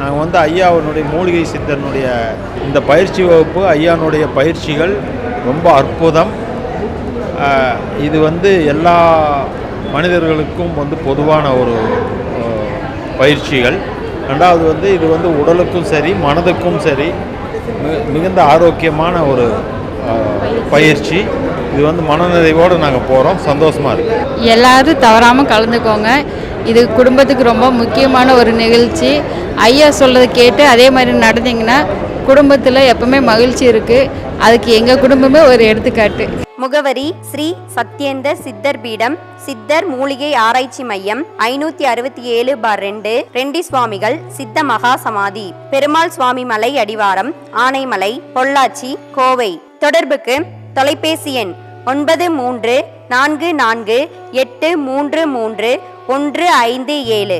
நாங்கள் வந்து ஐயாவினுடைய மூலிகை சித்தனுடைய இந்த பயிற்சி வகுப்பு, ஐயானுடைய பயிற்சிகள் ரொம்ப அற்புதம். இது வந்து எல்லா மனிதர்களுக்கும் வந்து பொதுவான ஒரு பயிற்சிகள். ரெண்டாவது வந்து இது வந்து உடலுக்கும் சரி மனதுக்கும் சரி மிகுந்த ஆரோக்கியமான ஒரு பயிற்சி. இது வந்து மனநிறைவோடு நாங்கள் போகிறோம், சந்தோஷமாக இருக்குது. எல்லாரும் தவறாமல் கலந்துக்கோங்க. இது குடும்பத்துக்கு ரொம்ப முக்கியமான ஒரு நிகழ்ச்சி. ஐயா சொல்கிறத கேட்டு அதே மாதிரி நடந்தீங்கன்னா குடும்பத்தில் எப்பவுமே மகிழ்ச்சி இருக்குது. அதுக்கு எங்கள் குடும்பமே ஒரு எடுத்துக்காட்டு. முகவரி: ஸ்ரீ சத்யேந்தர் சித்தர் பீடம், சித்தர் மூலிகை ஆராய்ச்சி மையம், 567/2, ரெண்டி சுவாமிகள் சித்த மகா சமாதி, பெருமாள் சுவாமி மலை அடிவாரம், ஆனைமலை, பொள்ளாச்சி, கோவை. தொடர்புக்கு தொலைபேசி எண் 9344833157.